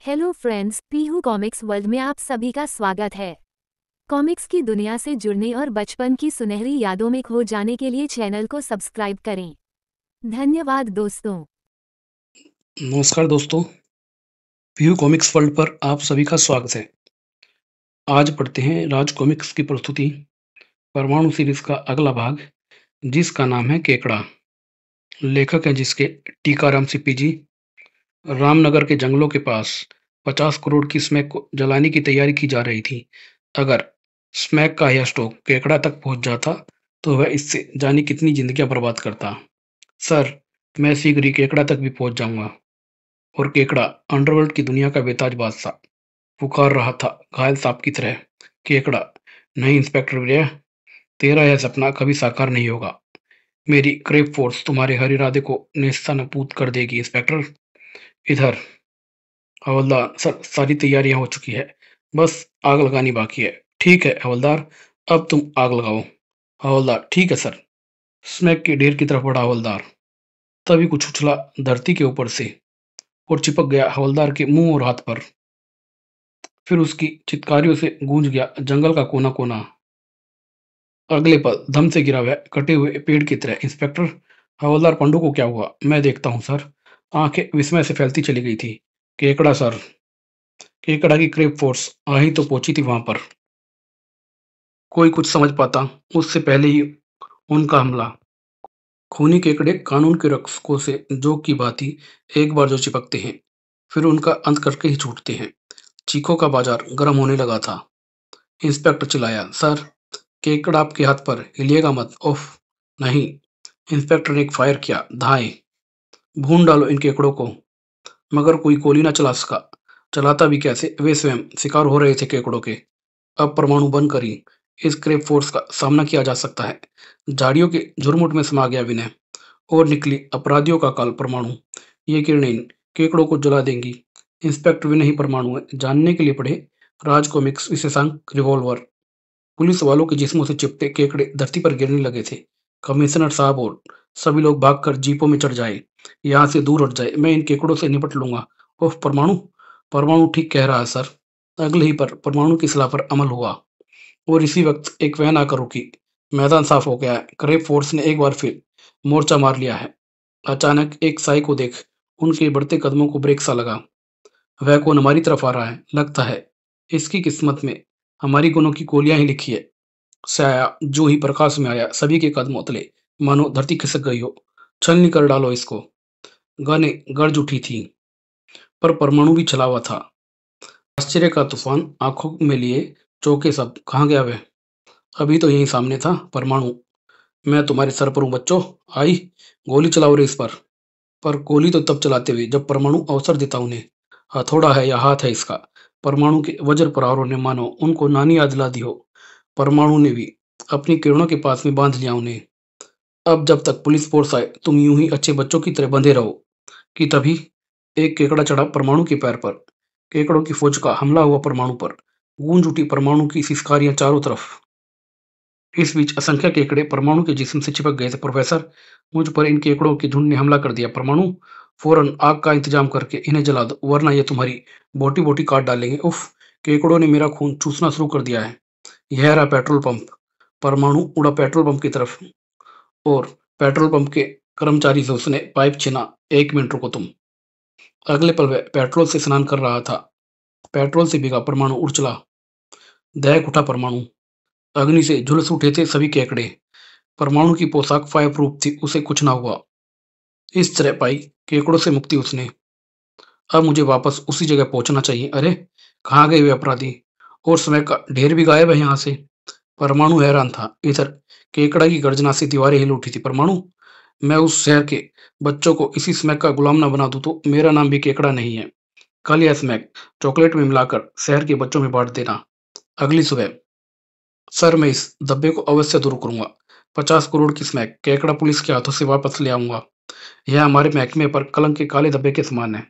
Hello friends, Pihu comics world में आप सभी का स्वागत है। कॉमिक्स की दुनिया से जुड़ने और बचपन की सुनहरी यादों में खो जाने के लिए चैनल को सब्सक्राइब करें। धन्यवाद दोस्तों। नमस्कार दोस्तों, पीयू कॉमिक्स वर्ल्ड पर आप सभी का स्वागत है। आज पढ़ते हैं राज कॉमिक्स की प्रस्तुति परमाणु सीरीज का अगला भाग, जिसका नाम है केकड़ा। लेखक हैं जिसके टीकाराम सीपीजी। रामनगर के जंगलों के पास 50 करोड़ की स्मैक को जलाने की तैयारी की जा रही थी। अगर स्मैक का यह स्टॉक केकड़ा तक पहुंच जाता तो वह इससे जाने कितनी जिंदगियां बर्बाद करता। सर, मैं शीघ्र ही केकड़ा तक भी पहुंच जाऊंगा। और केकड़ा अंडरवर्ल्ड की दुनिया का बेताज बादशाह पुकार रहा था, घायल सांप की तरह। केकड़ा, नहीं इंस्पेक्टर विजय, तेरा यह सपना कभी साकार नहीं होगा। मेरी क्रेप फोर्स तुम्हारे हर इरादे को नेस्तनाबूद कर देगी इंस्पेक्टर। इधर हवलदार सर, सारी तैयारियां हो चुकी है, बस आग लगानी बाकी है। ठीक है हवलदार, अब तुम आग लगाओ। हवलदार, ठीक है सर। स्मैक के ढेर की तरफ बढ़ा हवलदार। तभी कुछ उछला धरती के ऊपर से और चिपक गया हवलदार के मुंह और हाथ पर। फिर उसकी चित्कारियों से गूंज गया जंगल का कोना कोना। अगले पल दम से गिरा वह कटे हुए पेड़ की तरह। इंस्पेक्टर, हवलदार पंडू को क्या हुआ? मैं देखता हूँ सर। आंखें विस्मय से फैलती चली गई थी। केकड़ा सर, केकड़ा की क्रेप फोर्स आ ही तो पहुंची थी वहां पर। कोई कुछ समझ पाता उससे पहले ही उनका हमला। खूनी केकड़े कानून के रक्षकों से जो की भांति एक बार जो चिपकते हैं, फिर उनका अंत करके ही छूटते हैं। चीखों का बाजार गर्म होने लगा था। इंस्पेक्टर चिल्लाया, सर, केकड़ा आपके हाथ पर, हिलिएगा मत। ओफ नहीं। इंस्पेक्टर ने एक फायर किया। धाए, भून डालो इन केकड़ों को। मगर कोई गोली ना चला सका। चलाता भी कैसे? वे स्वयं शिकार हो रहे थे केकड़ों के। अब परमाणु बंद करी इस क्रेप फोर्स का सामना किया जा सकता है। झाड़ियों के झुरमुट में समा गया विनय और निकली अपराधियों का काल परमाणु। ये किरणें इन केकड़ों को जला देंगी। इंस्पेक्टर विनय ही परमाणु है, जानने के लिए पढ़े राज कॉमिक्स विशेषांक रिवॉल्वर। पुलिस वालों के जिस्मों से चिपटे केकड़े धरती पर गिरने लगे थे। कमिश्नर साहब और सभी लोग भागकर जीपों में चढ़ जाए। यहाँ से दूर हट जाए, मैं इन केकड़ों से निपट लूंगा। ओह परमाणु, परमाणु ठीक कह रहा है सर। अगले ही पर परमाणु की सलाह पर अमल हुआ और इसी वक्त एक वैन आकर रुकी। मैदान साफ हो गया है। क्रेप फोर्स ने एक बार फिर मोर्चा मार लिया है। अचानक एक साई को देख उनके बढ़ते कदमों को ब्रेक सा लगा। वह कौन हमारी तरफ आ रहा है? लगता है इसकी किस्मत में हमारी गुनों की गोलियां ही लिखी है। साया जो ही प्रकाश में आया, सभी के कदम उतले, मानो धरती खिसक गई हो। छलनी कर डालो इसको। गने गर्ज उठी थी, पर परमाणु भी छला हुआ था। आश्चर्य का तूफान आंखों में लिए चौके सब। कहाँ गया वह? अभी तो यहीं सामने था। परमाणु, मैं तुम्हारे सर पर हूँ बच्चों। आई, गोली चलाओ रे इस पर गोली तो तब चलाते हुए जब परमाणु अवसर देता उन्हें। हथौड़ा है या हाथ है इसका। परमाणु के वज्र प्रहारों ने मानो उनको नानी याद दिला दी हो। परमाणु ने भी अपनी किरणों के पास में बांध लिया उन्हें। अब जब तक पुलिस फोर्स आए तुम यूं ही अच्छे बच्चों की तरह बंधे रहो। कि तभी एक केकड़ा चढ़ा परमाणु के पैर पर। केकड़ों की फौज का हमला हुआ परमाणु पर। गूंज उठी परमाणु की सिसकारियां चारों तरफ। इस बीच असंख्य केकड़े परमाणु के जिस्म से चिपक गए थे। प्रोफेसर, मुझ पर इन केकड़ों के झुंड ने हमला कर दिया। परमाणु, फौरन आग का इंतजाम करके इन्हें जला दो, वरना ये तुम्हारी बोटी बोटी काट डालेंगे। उफ, केकड़ों ने मेरा खून चूसना शुरू कर दिया है। यह रहा पेट्रोल पंप। परमाणु उड़ा पेट्रोल पंप की तरफ और पेट्रोल पंप के कर्मचारी से उसने पाइप छीना। 1 मिनट रुको तुम। अगले पल वह पेट्रोल से स्नान कर रहा था। पेट्रोल से भीगा परमाणु उड़ चला। दहक उठा परमाणु। अग्नि से झुलस उठे थे सभी केकड़े। परमाणु की पोशाक फायर प्रूफ थी, उसे कुछ ना हुआ। इस तरह पाई केकड़ों से मुक्ति उसने। अब मुझे वापस उसी जगह पहुंचना चाहिए। अरे, कहाँ गए वे अपराधी? और समय का ढेर भी गायब है यहाँ से। परमाणु हैरान था। इधर केकड़ा की गर्जना से दीवारें हिल उठी थी। परमाणु, मैं उस शहर के बच्चों को इसी स्मैक का गुलाम ना बना दूं तो मेरा नाम भी केकड़ा नहीं है। कल यह स्मैक चॉकलेट में मिलाकर शहर के बच्चों में बांट देना। अगली सुबह। सर, मैं इस धब्बे को अवश्य दूर करूंगा। 50 करोड़ की स्मैक केकड़ा पुलिस के हाथों से वापस ले आऊंगा। यह हमारे महकमे पर कलंक के काले धब्बे के समान है।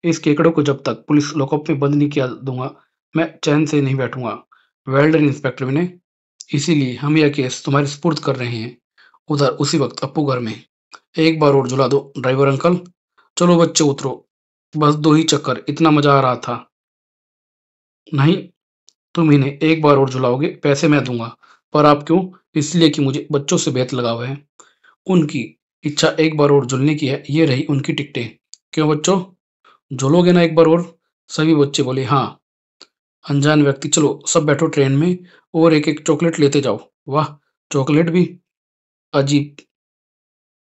इस केकड़े को जब तक पुलिस लॉकअप में बंद नहीं किया दूंगा, मैं चैन से नहीं बैठूंगा। वेल डन इंस्पेक्टर विनय, इसीलिए हम यह केस तुम्हारे सुपुर्द कर रहे हैं। उधर उसी वक्त अप्पू घर में। एक बार और जुला दो ड्राइवर अंकल। चलो बच्चे उतरो। बस 2 ही चक्कर, इतना मज़ा आ रहा था। नहीं, तुम इन्हें एक बार और झुलाओगे, पैसे मैं दूँगा। पर आप क्यों? इसलिए कि मुझे बच्चों से बेहद लगाव है। उनकी इच्छा एक बार और झूलने की है, ये रही उनकी टिकटें। क्यों बच्चों, झूलोगे ना एक बार और? सभी बच्चे बोले, हाँ। अनजान व्यक्ति, चलो सब बैठो ट्रेन में और एक-एक चॉकलेट लेते जाओ। वाह! चॉकलेट भी? अजीब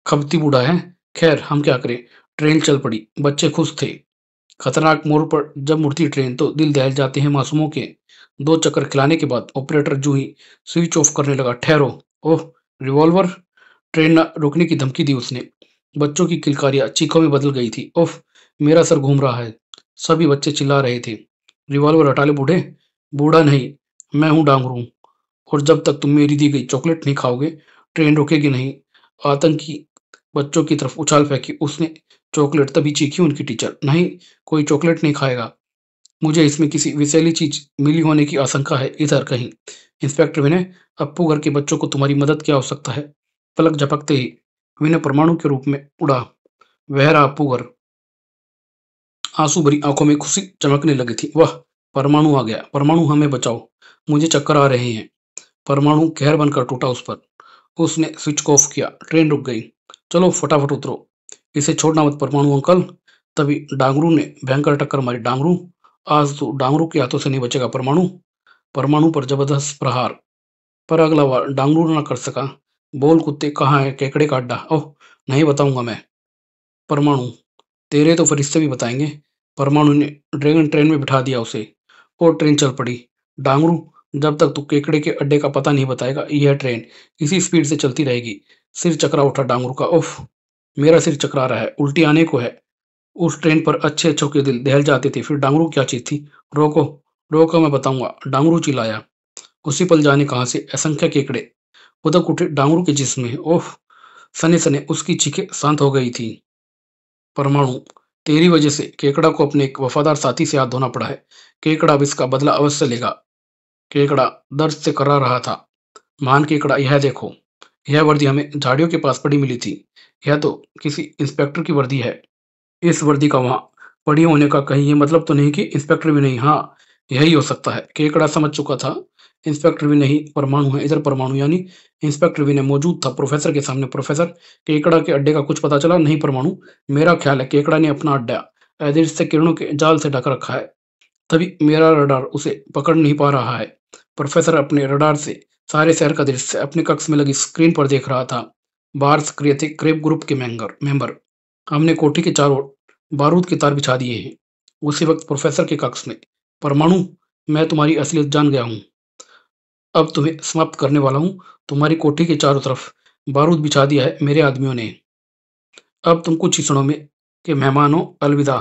खबती बूढ़ा है। खैर हम क्या करें? ट्रेन चल पड़ी, बच्चे खुश थे। खतरनाक मोड़ पर जब मुड़ती ट्रेन तो दिल दहल जाते हैं मासूमों के। 2 चक्कर खिलाने के बाद ऑपरेटर जूँ ही स्विच ऑफ करने लगा, ठहरो। ओह! रिवॉल्वर? ट्रेन न रुकने की धमकी दी उसने। बच्चों की किलकारियाँ चीखों में बदल गई थी। उफ़! मेरा सर घूम रहा है। सभी बच्चे चिल्ला रहे थे। रिवॉल्वर हटा ले बूढ़े। बूढ़ा नहीं, मैं हूँ डांगरू, और जब तक तुम मेरी दी गई चॉकलेट नहीं खाओगे, ट्रेन रुकेगी नहीं। आतंकी बच्चों की तरफ उछाल फेंकी उसने चॉकलेट, तभी चीखी उनकी टीचर, नहीं, कोई चॉकलेट नहीं खाएगा। मुझे इसमें किसी विषैली चीज मिली होने की आशंका है, इधर कहीं। इंस्पेक्टर विनय, अप्पू घर के बच्चों को तुम्हारी मदद की आवश्यकता है। पलक झपकते ही विनय परमाणु के रूप में उड़ा। वह रहा अप्पू घर। आंसू भरी आंखों में खुशी चमकने लगी थी। वह परमाणु आ गया। परमाणु, हमें बचाओ, मुझे चक्कर आ रहे हैं। परमाणु कहर बनकर टूटा उस पर। उसने स्विच ऑफ किया, ट्रेन रुक गई। चलो फटाफट उतरो, इसे छोड़ना मत परमाणु अंकल। तभी डांगरू ने भयंकर टक्कर मारी। डांगरू, आज तो डांगरू के हाथों से नहीं बचेगा परमाणु। परमाणु पर जबरदस्त प्रहार, पर अगला वार डांगरू न कर सका। बोल कुत्ते, कहाँ है केकड़े का अड्डा? ओह, नहीं बताऊंगा मैं। परमाणु, तेरे तो फरिश्ते भी बताएंगे। परमाणु ने ड्रैगन ट्रेन में बिठा दिया उसे, और ट्रेन चल पड़ी। डांगरू, जब तक तू केकड़े के अड्डे का पता नहीं बताएगा, यह ट्रेन इसी स्पीड से चलती रहेगी। सिर चकरा उठा डांगरू का। उफ, मेरा सिर चकरा रहा है, उल्टी आने को है। उस ट्रेन पर अच्छे अच्छों के दिल दहल जाते थे। फिर डांगरू क्या चीज थी? रोको, रोको, मैं बताऊंगा, डांगरू चिल्लाया। उसी पल जाने कहां से असंख्य केकड़े उदक उठे डांगरू के जिस्म में। ओह! सने सने उसकी चीखें शांत हो गई थी। परमाणु, तेरी वजह से केकड़ा को अपने एक वफादार साथी से हाथ धोना पड़ा है। केकड़ा अब इसका बदला अवश्य लेगा। केकड़ा दर्द से कराह रहा था। महान केकड़ा, यह देखो, यह वर्दी हमें झाड़ियों के पास पड़ी मिली थी। यह तो किसी इंस्पेक्टर की वर्दी है। इस वर्दी का वहां पड़ी होने का कहीं ये मतलब तो नहीं कि इंस्पेक्टर भी नहीं? हाँ, यही हो सकता है। केकड़ा समझ चुका था, इंस्पेक्टर भी नहीं परमाणु है। इधर परमाणु यानी इंस्पेक्टर भी नहीं मौजूद था प्रोफेसर के सामने। प्रोफेसर, केकड़ा के अड्डे का कुछ पता चला? नहीं परमाणु, मेरा ख्याल है केकड़ा ने अपना अड्डा अदृश्य किरणों के जाल से ढक रखा है, तभी मेरा रडार उसे पकड़ नहीं पा रहा है। प्रोफेसर अपने रडार से सारे शहर का दृश्य अपने कक्ष में लगी स्क्रीन पर देख रहा था। बाहर सक्रिय थे क्रेप ग्रुप के मेंबर। हमने कोठी के चारों ओर बारूद के तार बिछा दिए हैं। उसी वक्त प्रोफेसर के कक्ष में, परमाणु, मैं तुम्हारी असलियत जान गया हूँ। अब तुम्हें समाप्त करने वाला हूँ। तुम्हारी कोठी के चारों तरफ बारूद बिछा दिया है मेरे आदमियों ने। अब तुम कुछ ही क्षणों में के मेहमान हो। अलविदा।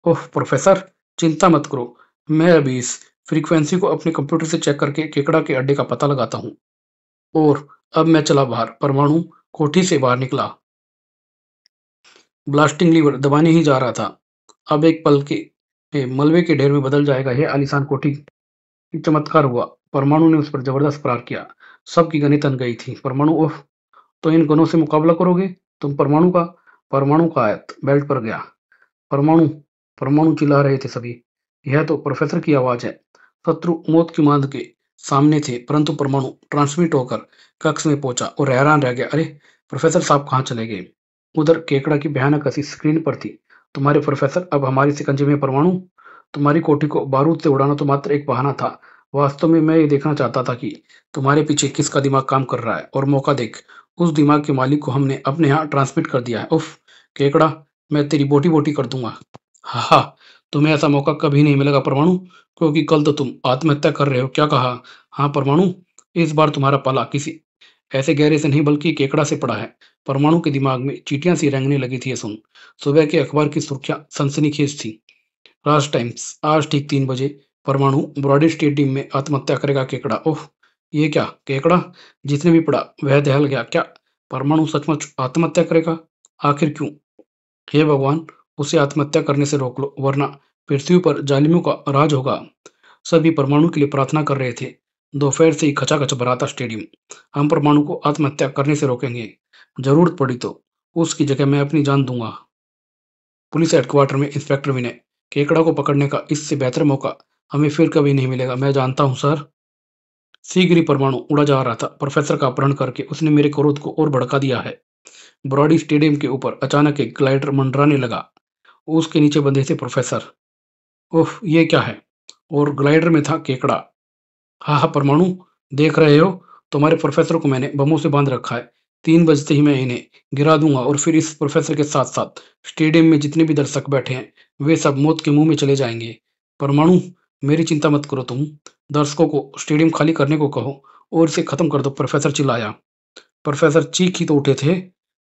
ओह प्रोफेसर, चिंता मत करो, मैं अभी इस फ्रीक्वेंसी को अपने कंप्यूटर से चेक करके केकड़ा के अड्डे का पता लगाता हूँ। और अब मैं चला बाहर। परमाणु कोठी से बाहर निकला, ब्लास्टिंग लीवर दबाने ही जा रहा था। अब एक पल के मलबे के ढेर में बदल जाएगा यह आलीशान कोठी। चमत्कार हुआ, परमाणु ने उस पर जबरदस्त प्रहार किया। सबकी गनें तन गई थी। परमाणु, ओह, तो इन गनों से मुकाबला करोगे तुम? परमाणु का आयत बेल्ट पर गया। परमाणु, परमाणु चिल्ला रहे थे सभी। यह तो प्रोफेसर की आवाज है। शत्रु मौत की मांद के सामने थे, परंतु परमाणु ट्रांसमिट होकर कक्ष में पहुंचा और हैरान रह गया। अरे, प्रोफेसर साहब कहाँ चले गए? उधर केकड़ा की भयानक हंसी स्क्रीन पर थी। तुम्हारे प्रोफेसर अब हमारी शिकंजे में। परमाणु, तुम्हारी कोठी को बारूद से उड़ाना तो मात्र एक बहाना था। वास्तव में मैं ये देखना चाहता था कि तुम्हारे पीछे किसका दिमाग काम कर रहा है। और मौका देख, उस दिमाग के मालिक को हमने अपने यहाँ ट्रांसमिट कर दिया है। उफ केकड़ा, मैं तेरी बोटी बोटी कर दूंगा। हा हा, तुम्हें ऐसा मौका कभी नहीं मिलेगा परमाणु, क्योंकि कल तो तुम आत्महत्या कर रहे हो। क्या कहा? हाँ परमाणु, इस बार तुम्हारा पाला किसी ऐसे गहरे से नहीं बल्कि केकड़ा से पड़ा है। परमाणु के दिमाग में चींटियां सी रेंगने लगी थी। ये सुन सुबह के अखबार की सुर्खियां सनसनीखेज थी। राज टाइम्स, आज ठीक 3 बजे, परमाणु ब्रॉडी स्टेडियम में आत्महत्या करेगा केकड़ा। ओह, ये क्या? केकड़ा जिसने भी पढ़ा वह दहल गया। क्या परमाणु सचमुच आत्महत्या करेगा? आखिर क्यों? हे भगवान, उसे आत्महत्या करने से रोक लो, वरना पृथ्वी पर जालिमों का राज होगा। सभी परमाणु के लिए प्रार्थना कर रहे थे। दोपहर से ही खचाखच भरा था स्टेडियम। हम परमाणु को आत्महत्या करने से रोकेंगे। जरूरत पड़ी तो उसकी जगह मैं अपनी जान दूंगा। पुलिस हेडक्वार्टर में इंस्पेक्टर विनय, केकड़ा को पकड़ने का इससे बेहतर मौका हमें फिर कभी नहीं मिलेगा। मैं जानता हूँ सर। शीघ्र ही परमाणु उड़ा जा रहा था। प्रोफेसर का अपहरण करके उसने मेरे क्रोध को और भड़का दिया है। ब्रॉडी स्टेडियम के ऊपर अचानक एक ग्लाइडर मंडराने लगा। उसके नीचे बंधे थे प्रोफेसर। ओह, ये क्या है? और ग्लाइडर में था केकड़ा। हाँ हाँ परमाणु, देख रहे हो, तुम्हारे प्रोफेसर को मैंने बमों से बांध रखा है। 3 बजते ही मैं इन्हें गिरा दूंगा और फिर इस प्रोफेसर के साथ साथ स्टेडियम में जितने भी दर्शक बैठे हैं वे सब मौत के मुंह में चले जाएंगे। परमाणु, मेरी चिंता मत करो तुम। दर्शकों को स्टेडियम खाली करने को कहो और इसे खत्म कर दो। प्रोफेसर चिल्लाया। प्रोफेसर चीख ही तो उठे थे।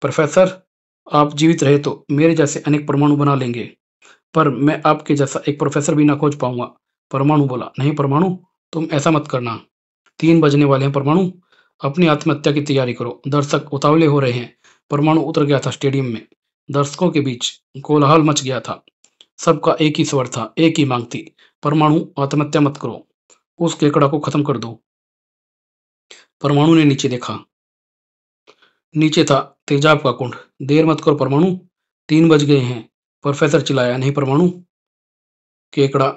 प्रोफेसर, आप जीवित रहे तो मेरे जैसे अनेक परमाणु बना लेंगे, पर मैं आपके जैसा एक प्रोफेसर भी ना खोज पाऊंगा। परमाणु बोला। नहीं परमाणु, तुम ऐसा मत करना। 3 बजने वाले हैं परमाणु, अपनी आत्महत्या की तैयारी करो। दर्शक उतावले हो रहे हैं। परमाणु उतर गया था स्टेडियम में। दर्शकों के बीच कोलाहल मच गया था। सबका एक ही स्वर था, एक ही मांग थी। परमाणु, आत्महत्या मत करो, उस केकड़ा को खत्म कर दो। परमाणु ने नीचे देखा। नीचे था तेजाब का कुंड। देर मत करो परमाणु, 3 बज गए हैं। प्रोफेसर चिल्लाया। नहीं परमाणु, केकड़ा।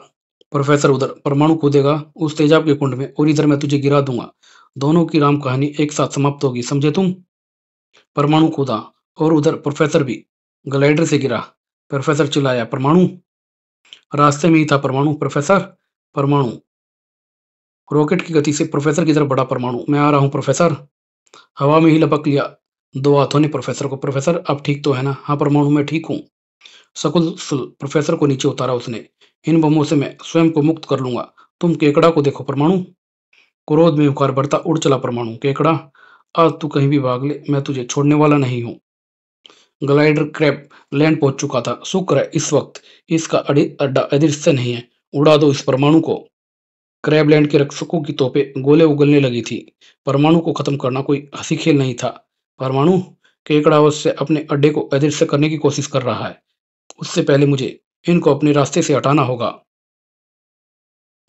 प्रोफेसर उधर परमाणु कूदेगा उस तेजाब के कुंड में और इधर मैं तुझे गिरा दूंगा। दोनों की राम कहानी एक साथ समाप्त होगी, समझे तुम? परमाणु कूदा और उधर प्रोफेसर भी ग्लाइडर से गिरा। प्रोफेसर चिल्लाया। परमाणु, रास्ते में ही था परमाणु। प्रोफेसर, परमाणु रॉकेट की गति से प्रोफेसर की तरफ बढ़ा। परमाणु, मैं आ रहा हूँ प्रोफेसर। हवा में ही लपक लिया 2 हाथों ने प्रोफेसर को। प्रोफेसर, आप ठीक तो है ना? हाँ परमाणु, मैं ठीक हूँ। सकुल प्रोफेसर को नीचे उतारा उसने। इन बमों से मैं स्वयं को मुक्त कर लूंगा। तुम केकड़ा को देखो परमाणु। क्रोध में उखाड़ बढ़ता उड़ चला परमाणु। केकड़ा, आज तू कहीं भी भाग ले, मैं तुझे छोड़ने वाला नहीं हूँ। ग्लाइडर क्रैब लैंड पहुंच चुका था। शुक्र है इस वक्त इसका अड्डा अदृश्य नहीं है। उड़ा दो इस परमाणु को। क्रैब लैंड के रक्षकों की तोपें गोले उगलने लगी थी। परमाणु को खत्म करना कोई हंसी खेल नहीं था। परमाणु, केकड़ा अवश्य अपने अड्डे को अदृश्य करने की कोशिश कर रहा है। उससे पहले मुझे इनको अपने रास्ते से हटाना होगा।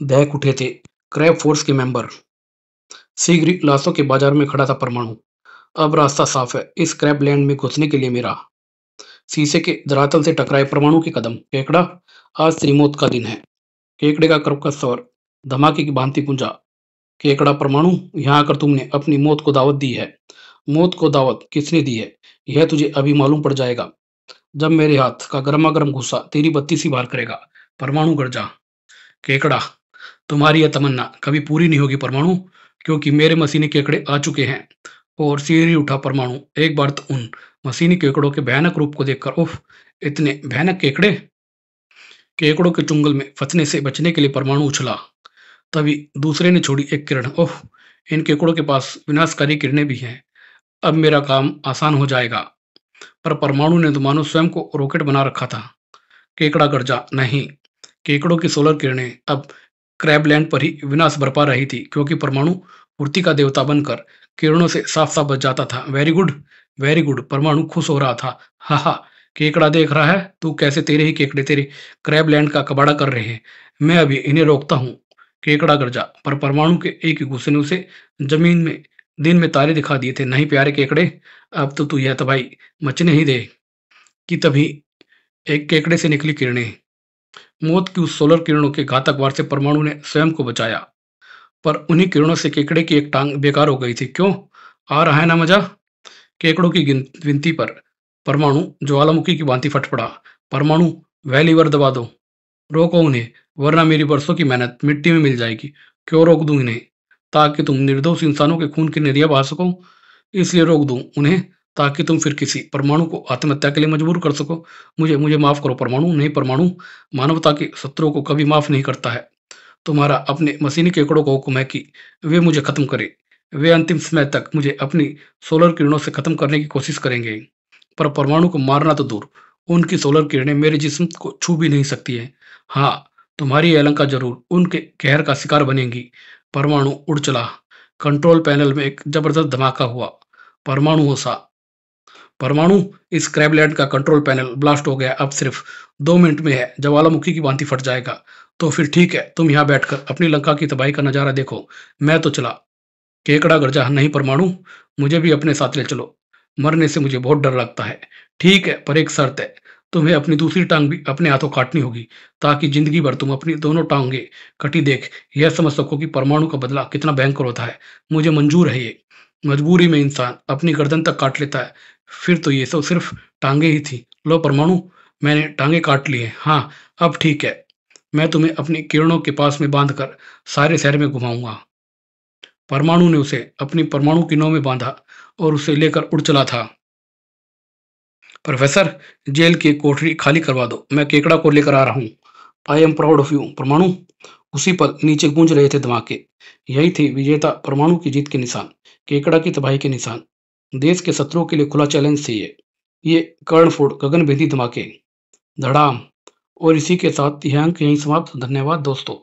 दहक उठे थे क्रैब फोर्स के मेंबर। शीघ्र ही लाशों के बाजार में खड़ा था परमाणु। अब रास्ता साफ है इस क्रैब लैंड में घुसने के लिए मेरा। शीशे के धरातल से टकराए परमाणु के कदम। केकड़ा, आज तेरी मौत का दिन है। केकड़े का कर्कश स्वर धमाके की भांति गूंजा। केकड़ा, परमाणु, यहाँ आकर तुमने अपनी मौत को दावत दी है। मौत को दावत किसने दी है यह तुझे अभी मालूम पड़ जाएगा, जब मेरे हाथ का गर्मा गर्म गुस्सा तेरी बत्ती सी बाहर करेगा। परमाणु गरजा। केकड़ा, तुम्हारी यह तमन्ना कभी पूरी नहीं होगी परमाणु, क्योंकि मेरे मशीनी केकड़े आ चुके हैं। और सीढ़ी उठा परमाणु। एक बार तो उन मशीनी केकड़ों के भयानक रूप को देखकर, उफ, इतने भयानक केकड़े! केकड़ों के चुंगल में फंसने से बचने के लिए परमाणु उछला। तभी दूसरे ने छोड़ी एक किरण। ओह, इन केकड़ों के पास विनाशकारी किरणें भी हैं। अब मेरा काम आसान हो जाएगा। पर परमाणु ने तो मानो स्वयं को रॉकेट बना रखा था। केकड़ा गरजा। नहीं, केकड़ों की सोलर किरणें अब क्रैबलैंड पर ही विनाश बरपा रही थी, क्योंकि परमाणु पूर्ति का देवता बनकर किरणों से साफ साफ बच जाता था। Very good, very good. परमाणु खुश हो रहा था। हा हा, केकड़ा देख रहा है तू कैसे तेरे ही केकड़े तेरे क्रैबलैंड का कबाड़ा कर रहे हैं। मैं अभी इन्हें रोकता हूँ। केकड़ा गरजा। पर परमाणु के एक ही गुस्से ने उसे जमीन में दिन में तारे दिखा दिए थे। नहीं प्यारे केकड़े, अब तो तू यह तबाही मचने ही दे। कि तभी एक केकड़े से निकली किरणें। मौत की उस सोलर किरणों के घातक वार से परमाणु ने स्वयं को बचाया, पर उन्हीं किरणों से केकड़े की एक टांग बेकार हो गई थी। क्यों? आ रहा है ना मजा? केकड़ों की विनती पर परमाणु ज्वालामुखी की भांति फट पड़ा। परमाणु, वह लीवर दबा दो, रोको उन्हें, वरना मेरी बरसों की मेहनत मिट्टी में मिल जाएगी। क्यों रोक दूं इन्हें? ताकि तुम निर्दोष इंसानों के खून की नदियां बहा सको, इसलिए रोक दूं उन्हें, ताकि तुम फिर किसी परमाणु को आत्महत्या के लिए मजबूर कर सको। मुझे मुझे माफ करो परमाणु। नहीं परमाणु, मानवता के शत्रुओं को कभी माफ नहीं करता है। तुम्हारा अपने मशीनी केकड़ों को हुक्म है कि वे मुझे खत्म करें। वे अंतिम समय तक मुझे अपनी सोलर किरणों से खत्म करने की कोशिश करेंगे, पर परमाणु को मारना तो दूर, उनकी सोलर किरणें मेरे जिस्म को छू भी नहीं सकती हैं। हाँ, तुम्हारी ये अलंका जरूर उनके कहर का शिकार बनेगी। परमाणु उड़ चला। कंट्रोल पैनल में एक जबरदस्त धमाका हुआ। परमाणु होशा। परमाणु, इस क्रैबलैंड का कंट्रोल पैनल ब्लास्ट हो गया। अब सिर्फ 2 मिनट में है ज्वालामुखी की भांति फट जाएगा। तो फिर ठीक है, तुम यहाँ बैठकर अपनी लंका की तबाही का नजारा देखो, मैं तो चला। केकड़ा गरजा। नहीं परमाणु, मुझे भी अपने साथ ले चलो, मरने से मुझे बहुत डर लगता है। ठीक है, पर एक शर्त है, तुम्हें अपनी दूसरी टांग भी अपने हाथों काटनी होगी, ताकि जिंदगी भर तुम अपनी दोनों टांगें कटी देख यह समझ सको कि परमाणु का बदला कितना भयंकर होता है। मुझे मंजूर है ये। मजबूरी में इंसान अपनी गर्दन तक काट लेता है। फिर तो ये सब सिर्फ टांगे ही थी। लो परमाणु, मैंने टांगे काट ली हैं। हाँ, अब ठीक है। मैं तुम्हें अपनी किरणों के पास में बांधकर सारे शहर में घुमाऊंगा। परमाणु ने उसे अपनी परमाणु की नौ में बांधा और उसे लेकर उड़ चला था। प्रोफेसर, जेल की कोठरी खाली करवा दो। मैं केकड़ा को लेकर आ रहा हूँ। I am proud of you परमाणु। उसी पल नीचे गूंज रहे थे धमाके। यही थे विजेता परमाणु की जीत के निशान, केकड़ा की तबाही के निशान। देश के शत्रुओं के लिए खुला चैलेंज थे ये कर्णफोड़ गगनभेदी धमाके। धड़ाम। और इसी के साथ यह अंक यहीं समाप्त। धन्यवाद दोस्तों।